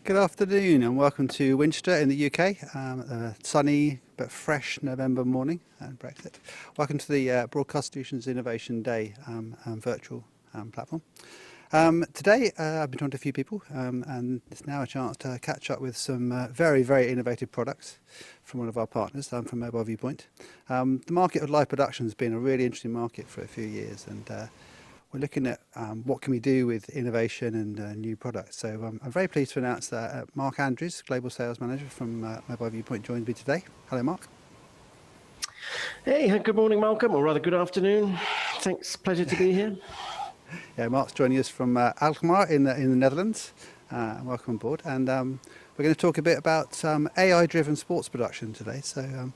Good afternoon and welcome to Winchester in the UK, a sunny but fresh November morning and Brexit. Welcome to the Broadcast Solutions Innovation Day virtual platform. Today I've been talking to a few people and it's now a chance to catch up with some very, very innovative products from one of our partners, from Mobile Viewpoint. The market of live production has been a really interesting market for a few years, and we're looking at what can we do with innovation and new products. So I'm very pleased to announce that Mark Andrews, Global Sales Manager from Mobile Viewpoint, joins me today. Hello, Mark. Hey, good morning, Malcolm, or rather good afternoon. Thanks, pleasure to be here. Yeah, Mark's joining us from Alkmaar in the Netherlands. Welcome on board. And we're going to talk a bit about AI-driven sports production today. So,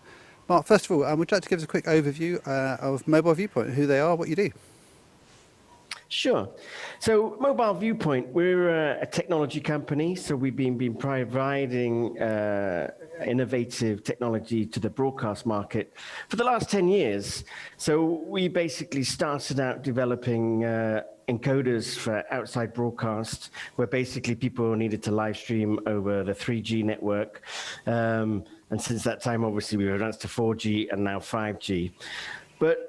Mark, first of all, would you like to give us a quick overview of Mobile Viewpoint, who they are, what you do? Sure. So Mobile Viewpoint, we're a technology company. So we've been providing innovative technology to the broadcast market for the last 10 years. So we basically started out developing encoders for outside broadcast, where basically people needed to live stream over the 3G network. And since that time, obviously, we've advanced to 4G and now 5G. But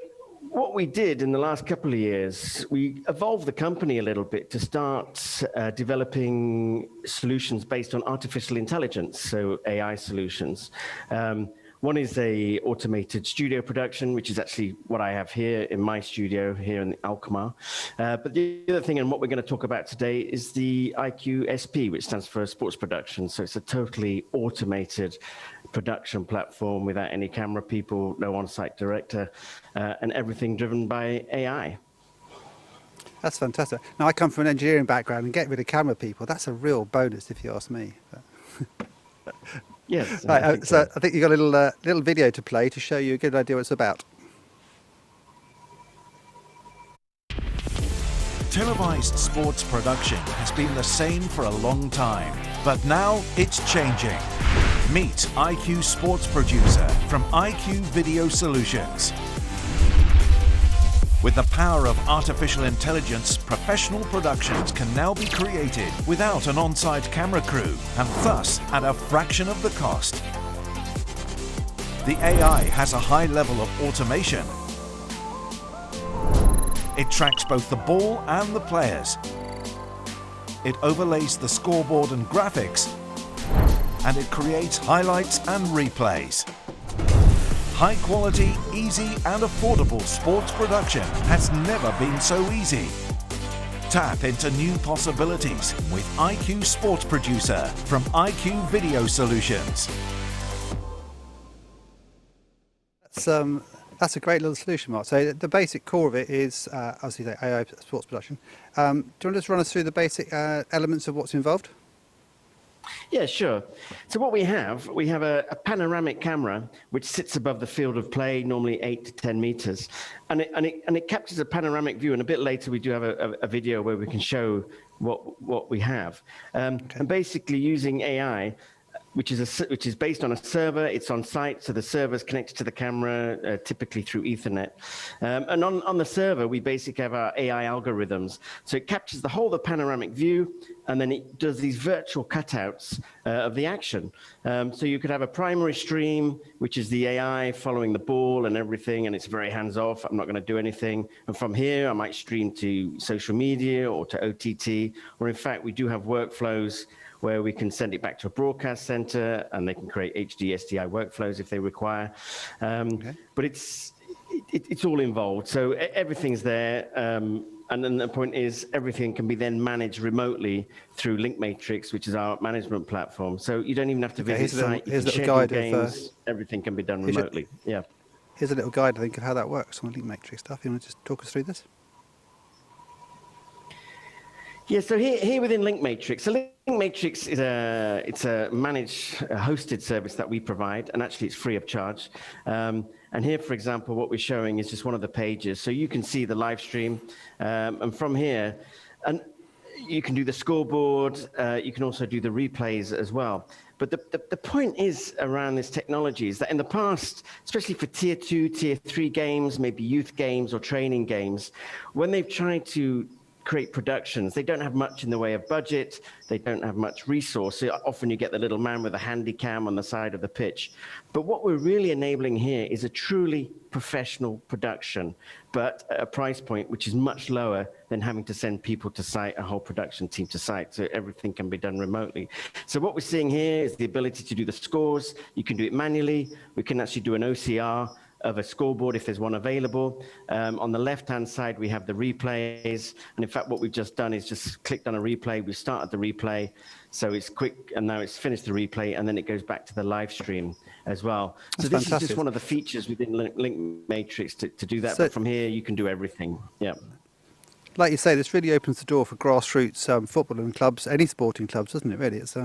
what we did in the last couple of years, we evolved the company a little bit to start developing solutions based on artificial intelligence, so AI solutions. One is a automated studio production, which is actually what I have here in my studio here in Alkmaar. But the other thing, and what we're going to talk about today, is the IQ-SP, which stands for sports production. So it's a totally automated production platform without any camera people, no on-site director, and everything driven by AI. That's fantastic. Now, I come from an engineering background, and getting rid of camera people, that's a real bonus if you ask me. Yes. Right, I think you've got a little video to play to show you a good idea what it's about. Televised sports production has been the same for a long time, but now it's changing. Meet IQ Sports Producer from IQ Video Solutions. With the power of artificial intelligence, professional productions can now be created without an on-site camera crew, and thus at a fraction of the cost. The AI has a high level of automation. It tracks both the ball and the players. It overlays the scoreboard and graphics, and it creates highlights and replays. High quality, easy and affordable sports production has never been so easy. Tap into new possibilities with IQ Sports Producer from IQ Video Solutions. That's a great little solution, Mark. So the basic core of it is, obviously, the AI sports production. Do you want to just run us through the basic elements of what's involved? Yeah, sure. So what we have a panoramic camera which sits above the field of play, normally 8 to 10 meters, and it captures a panoramic view. And a bit later, we do have a video where we can show what we have. And basically, using AI, which is based on a server. It's on site, so the server is connected to the camera, typically through Ethernet. And on the server, we basically have our AI algorithms. So it captures the whole of the panoramic view, and then it does these virtual cutouts of the action. So you could have a primary stream, which is the AI following the ball and everything, and it's very hands-off. I'm not going to do anything. And from here, I might stream to social media or to OTT, or in fact, we do have workflows where we can send it back to a broadcast center and they can create HD SDI workflows if they require. Okay. But it's all involved. So everything's there. And then the point is everything can be then managed remotely through LinkMatrix, which is our management platform. So you don't even have to visit site. Here's a little guide games, everything can be done remotely. Yeah. Here's a little guide, I think, of how that works on LinkMatrix stuff. You want to just talk us through this? Yeah, so here within LinkMatrix, so LinkMatrix is a managed hosted service that we provide, and actually it's free of charge. And here, for example, what we're showing is just one of the pages. So you can see the live stream, and from here, and you can do the scoreboard, you can also do the replays as well. But the point is around this technology is that in the past, especially for tier 2, tier 3 games, maybe youth games or training games, when they've tried to create productions. They don't have much in the way of budget. They don't have much resource. So often you get the little man with a handy cam on the side of the pitch. But what we're really enabling here is a truly professional production, but at a price point which is much lower than having to send people to site, a whole production team to site. So everything can be done remotely. So what we're seeing here is the ability to do the scores. You can do it manually. We can actually do an OCR of a scoreboard if there's one available. On the left-hand side, we have the replays. And in fact, what we've just done is just clicked on a replay. We've started the replay. So it's quick, and now it's finished the replay, and then it goes back to the live stream as well. So this is just one of the features within Link Matrix to do that. So, but from here, you can do everything. Yeah. Like you say, this really opens the door for grassroots footballing clubs, any sporting clubs, doesn't it, really? It's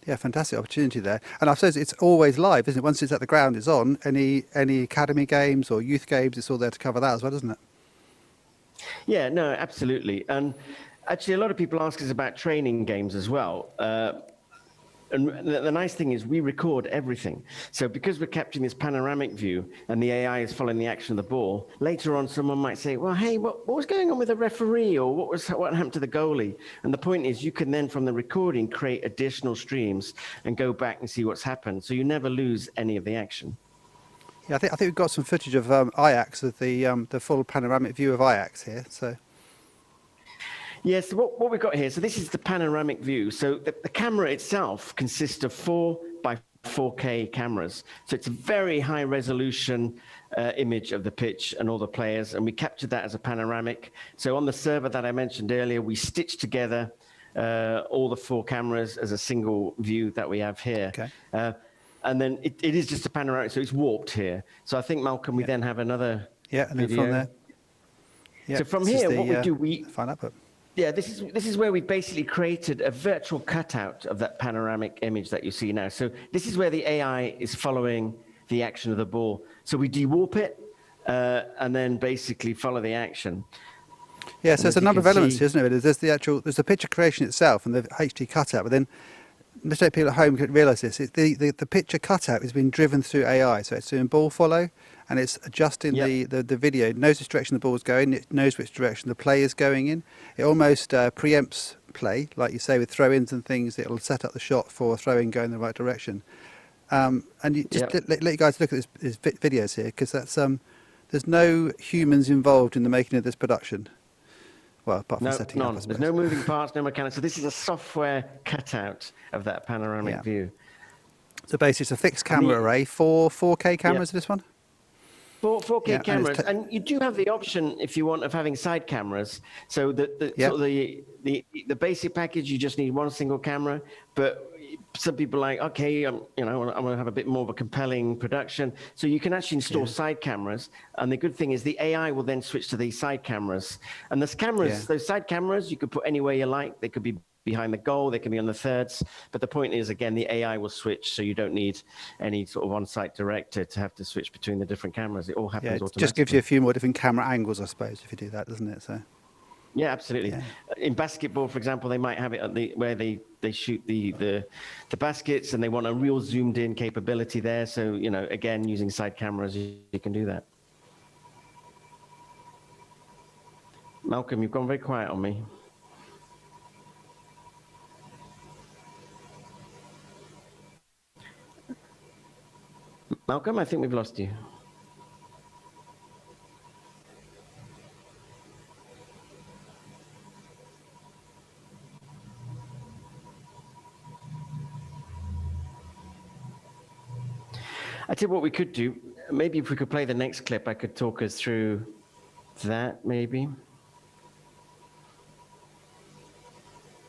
yeah, fantastic opportunity there. And I suppose it's always live, isn't it? Once it's at the ground, it's on. Any academy games or youth games, it's all there to cover that as well, isn't it? Yeah, no, absolutely. And actually, a lot of people ask us about training games as well. And the nice thing is we record everything. So because we're capturing this panoramic view and the AI is following the action of the ball, later on someone might say, well, hey, what was going on with the referee, or what happened to the goalie? And the point is you can then from the recording create additional streams and go back and see what's happened. So you never lose any of the action. Yeah, I think we've got some footage of Ajax, of the full panoramic view of Ajax here. So. Yes, what we've got here, so this is the panoramic view. So the camera itself consists of 4 by 4K cameras. So it's a very high resolution image of the pitch and all the players, and we captured that as a panoramic. So on the server that I mentioned earlier, we stitched together all the 4 cameras as a single view that we have here. Okay. And then it is just a panoramic, so it's warped here. So I think, Malcolm, we then have another and then video. from there. Yeah, so from here, what we do, final output. Yeah, this is where we basically created a virtual cutout of that panoramic image that you see now. So this is where the AI is following the action of the ball. So we dewarp it and then basically follow the action. Yeah, so there's a number of elements here, isn't it? There's the picture creation itself and the HD cutout, but then let's say people at home could realise this. The picture cutout is being driven through AI, so it's doing ball follow, and it's adjusting the video. It knows which direction the ball's going. It knows which direction the play is going in. It almost preempts play, like you say, with throw-ins and things. It'll set up the shot for a throw-in going in the right direction. And you just let you guys look at these videos here, because that's there's no humans involved in the making of this production. Well, apart from setting up, I suppose. There's no moving parts, no mechanics. So this is a software cutout of that panoramic view. So basically, it's a fixed camera array, 4K cameras. This one. 4K cameras, and you do have the option, if you want, of having side cameras. So the basic package, you just need one single camera. But some people are like, okay, I want to have a bit more of a compelling production. So you can actually install side cameras, and the good thing is the AI will then switch to these side cameras. And those cameras, those side cameras, you could put anywhere you like. They could be behind the goal, they can be on the thirds. But the point is, again, the AI will switch, so you don't need any sort of on-site director to have to switch between the different cameras. It all happens automatically. It just gives you a few more different camera angles, I suppose, if you do that, doesn't it? So. Yeah, absolutely. Yeah. In basketball, for example, they might have it at where they shoot the baskets, and they want a real zoomed-in capability there. So, again, using side cameras, you can do that. Malcolm, you've gone very quiet on me. Malcolm, I think we've lost you. I tell you what we could do. Maybe if we could play the next clip, I could talk us through that, maybe.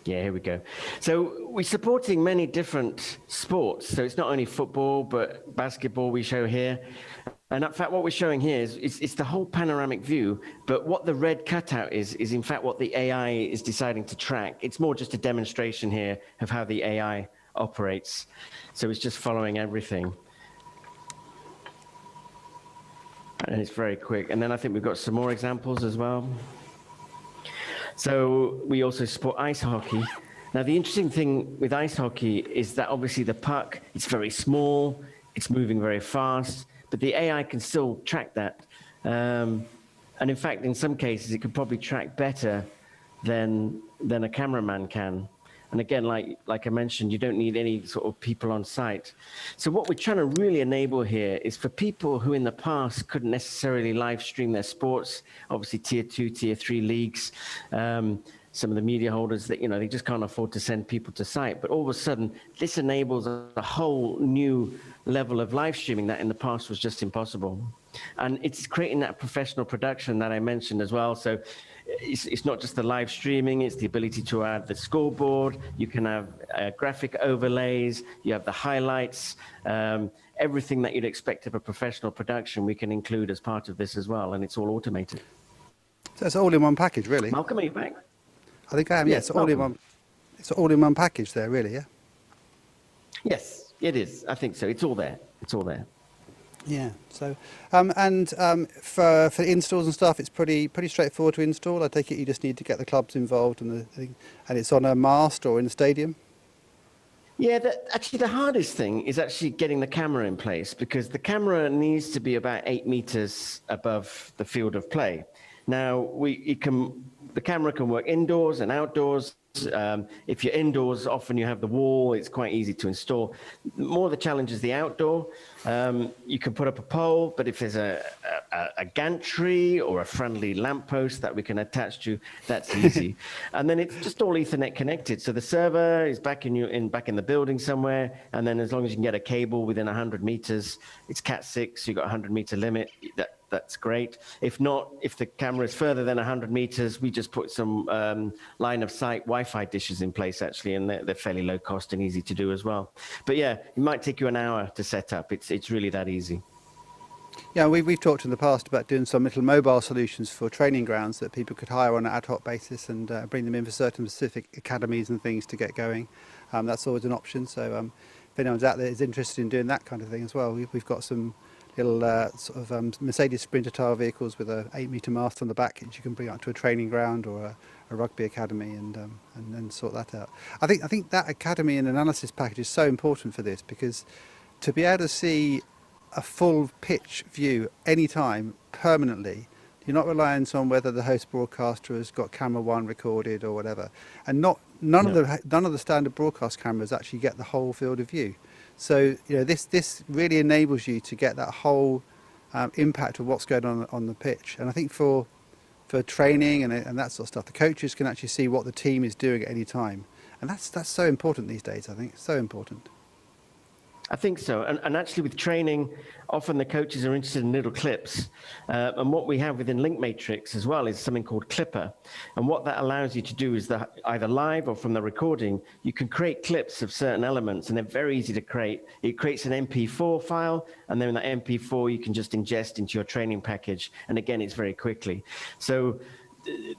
Yeah, here we go. So we're supporting many different sports. So it's not only football, but basketball we show here. And in fact, what we're showing here is it's the whole panoramic view. But what the red cutout is in fact what the AI is deciding to track. It's more just a demonstration here of how the AI operates. So it's just following everything. And it's very quick. And then I think we've got some more examples as well. So we also support ice hockey. Now, the interesting thing with ice hockey is that obviously the puck, it's very small, it's moving very fast, but the AI can still track that. And in fact, in some cases, it could probably track better than a cameraman can. And again, like I mentioned, you don't need any sort of people on site. So what we're trying to really enable here is for people who in the past couldn't necessarily live stream their sports, obviously tier 2, tier 3 leagues, some of the media holders that, they just can't afford to send people to site. But all of a sudden, this enables a whole new level of live streaming that in the past was just impossible. And it's creating that professional production that I mentioned as well. So it's not just the live streaming, it's the ability to add the scoreboard. You can have graphic overlays, you have the highlights, everything that you'd expect of a professional production, we can include as part of this as well. And it's all automated. So it's all in one package, really. Malcolm, are you back? I think I am. Yeah, it's all in one. It's all in one package there, really. Yeah. Yes, it is. I think so. It's all there. It's all there. Yeah. So, for installs and stuff, it's pretty straightforward to install. I take it you just need to get the clubs involved and it's on a mast or in a stadium. Yeah, actually the hardest thing is actually getting the camera in place, because the camera needs to be about 8 meters above the field of play. Now, the camera can work indoors and outdoors. If you're indoors, often you have the wall. It's quite easy to install. More the challenge is the outdoor. You can put up a pole, but if there's a gantry or a friendly lamppost that we can attach to, that's easy. And then it's just all Ethernet connected. So the server is back in the building somewhere. And then as long as you can get a cable within 100 meters, it's Cat 6. You've got a 100-meter limit. That's great. If not, if the camera is further than 100 meters, we just put some line of sight Wi-Fi dishes in place, actually, and they're fairly low cost and easy to do as well. But yeah, it might take you an hour to set up. It's really that easy. Yeah, we've talked in the past about doing some little mobile solutions for training grounds that people could hire on an ad hoc basis and bring them in for certain specific academies and things to get going. That's always an option. So if anyone's out there is interested in doing that kind of thing as well, we've got some little Mercedes Sprinter tire vehicles with a 8-meter mast on the back, which you can bring up to a training ground or a rugby academy and then sort that out. I think that academy and analysis package is so important for this, because to be able to see a full pitch view anytime permanently, you're not reliant on whether the host broadcaster has got camera 1 recorded or whatever, and none of the standard broadcast cameras actually get the whole field of view. So this really enables you to get that whole impact of what's going on the pitch. And I think for training and that sort of stuff, the coaches can actually see what the team is doing at any time, and that's so important these days. I think it's so important. I think so. And actually with training, often the coaches are interested in little clips. And what we have within Link Matrix as well is something called Clipper. And what that allows you to do is that either live or from the recording, you can create clips of certain elements, and they're very easy to create. It creates an MP4 file, and then that MP4 you can just ingest into your training package. And again, it's very quickly. So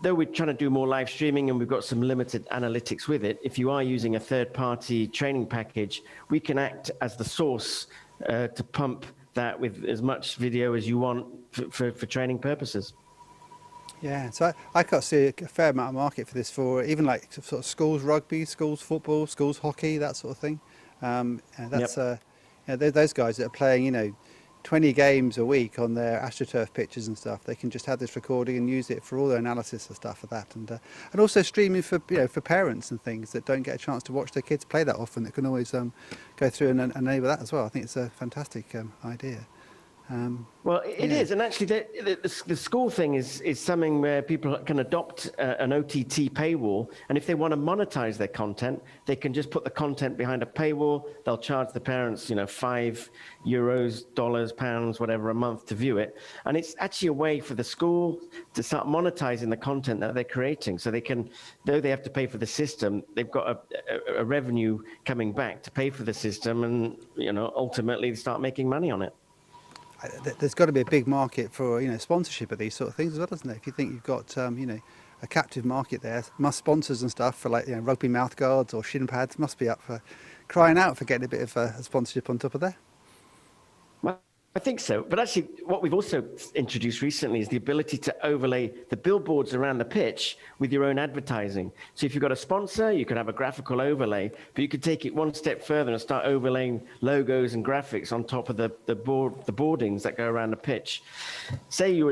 though we're trying to do more live streaming and we've got some limited analytics with it, if you are using a third-party training package, we can act as the source to pump that with as much video as you want for training purposes. Yeah, so I can't see a fair amount of market for this, for even like sort of schools rugby, schools football, schools hockey, that sort of thing. That's those guys that are playing, 20 games a week on their AstroTurf pitches and stuff. They can just have this recording and use it for all their analysis and stuff for that, and also streaming for for parents and things that don't get a chance to watch their kids play that often. That can always go through and enable that as well. I think it's a fantastic idea. Well, it is, and actually the school thing is something where people can adopt an OTT paywall, and if they want to monetize their content, they can just put the content behind a paywall. They'll charge the parents, €5, dollars, pounds, whatever a month to view it, and it's actually a way for the school to start monetizing the content that they're creating. So they can, though they have to pay for the system, they've got a revenue coming back to pay for the system, and ultimately start making money on it. There's got to be a big market for sponsorship of these sort of things as well, doesn't there? If you think you've got a captive market there, must sponsors and stuff for like rugby mouth guards or shin pads must be up for crying out for getting a bit of a sponsorship on top of there. Well, I think so. But actually, what we've also introduced recently is the ability to overlay the billboards around the pitch with your own advertising. So if you've got a sponsor, you could have a graphical overlay, but you could take it one step further and start overlaying logos and graphics on top of the boardings that go around the pitch. Say,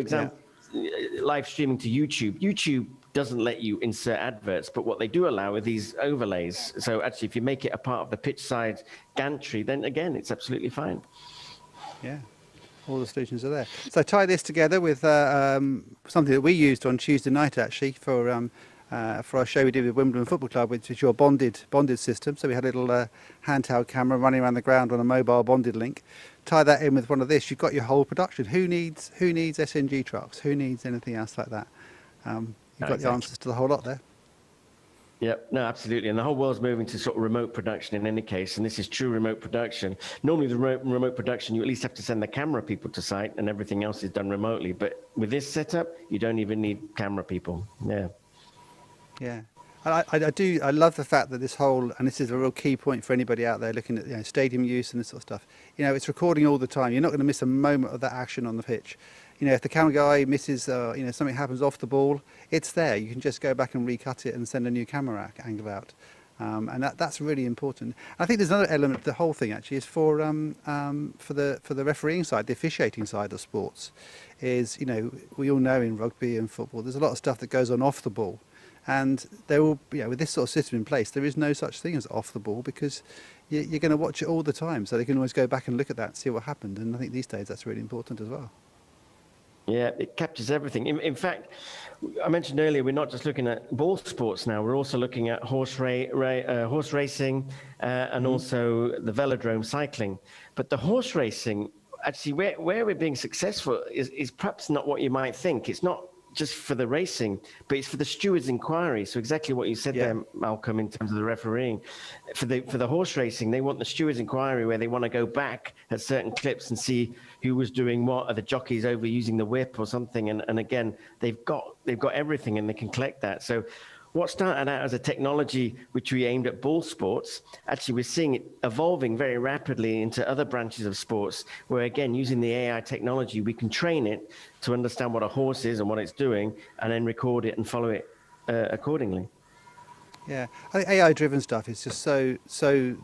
live streaming to YouTube. YouTube doesn't let you insert adverts, but what they do allow are these overlays. So actually, if you make it a part of the pitch side gantry, then again, it's absolutely fine. Yeah, all the solutions are there. So tie this together with something that we used on Tuesday night actually for our show we did with Wimbledon Football Club, which is your bonded system. So we had a little handheld camera running around the ground on a mobile bonded link. Tie that in with one of this, you've got your whole production. Who needs SNG trucks? Who needs anything else like that? You've got the answers to the whole lot there. Yep, no, absolutely. And the whole world's moving to sort of remote production in any case, and this is true remote production. Normally the remote production, you at least have to send the camera people to site and everything else is done remotely. But with this setup, you don't even need camera people. Yeah. Yeah. I love the fact that this whole, and this is a real key point for anybody out there looking at stadium use and this sort of stuff, it's recording all the time. You're not going to miss a moment of that action on the pitch. If the camera guy misses, something happens off the ball, it's there. You can just go back and recut it and send a new camera angle out. And that's really important. I think there's another element of the whole thing actually is for the refereeing side, the officiating side of sports, is we all know in rugby and football there's a lot of stuff that goes on off the ball, and there will with this sort of system in place there is no such thing as off the ball because you're going to watch it all the time, so they can always go back and look at that and see what happened. And I think these days that's really important as well. Yeah, it captures everything. In fact, I mentioned earlier, we're not just looking at ball sports now. We're also looking at horse racing and also the velodrome cycling. But the horse racing, actually, where we're being successful is perhaps not what you might think. It's not just for the racing, but it's for the steward's inquiry. So exactly what you said there, Malcolm, in terms of the refereeing. For the horse racing, they want the steward's inquiry where they want to go back at certain clips and see who was doing what. Are the jockeys overusing the whip or something? And again, they've got everything and they can collect that. So what started out as a technology which we aimed at ball sports, actually we're seeing it evolving very rapidly into other branches of sports where, again, using the AI technology, we can train it to understand what a horse is and what it's doing and then record it and follow it accordingly. Yeah, I think AI-driven stuff is just so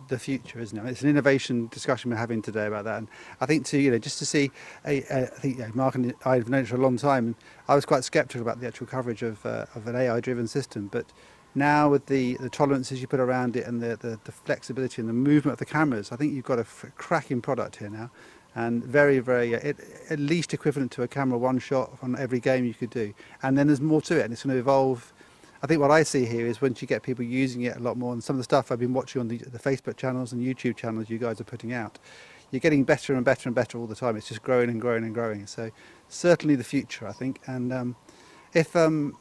the future, isn't it? It's an innovation discussion we're having today about that, and I think just to see, I think Mark and I have known it for a long time. I was quite sceptical about the actual coverage of an AI-driven system, but now with the tolerances you put around it and the flexibility and the movement of the cameras, I think you've got a cracking product here now, and very, very at least equivalent to a camera one shot on every game you could do, and then there's more to it, and it's going to evolve. I think what I see here is once you get people using it a lot more, and some of the stuff I've been watching on the Facebook channels and YouTube channels you guys are putting out, you're getting better and better and better all the time. It's just growing and growing and growing. So certainly the future, I think. And if any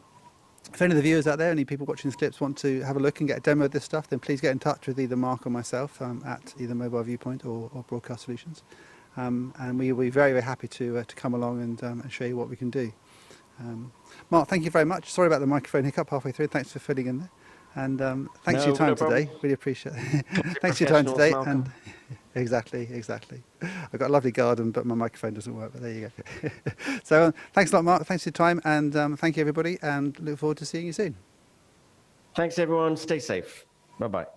of the viewers out there, any people watching these clips want to have a look and get a demo of this stuff, then please get in touch with either Mark or myself at either Mobile Viewpoint or Broadcast Solutions. And we'll be very, very happy to come along and show you what we can do. Mark, thank you very much. Sorry about the microphone hiccup halfway through. Thanks for filling in there. And thanks for your time today. Really appreciate it. Thanks for your time today. And exactly. I've got a lovely garden, but my microphone doesn't work. But there you go. So thanks a lot, Mark. Thanks for your time. And thank you, everybody. And look forward to seeing you soon. Thanks, everyone. Stay safe. Bye-bye.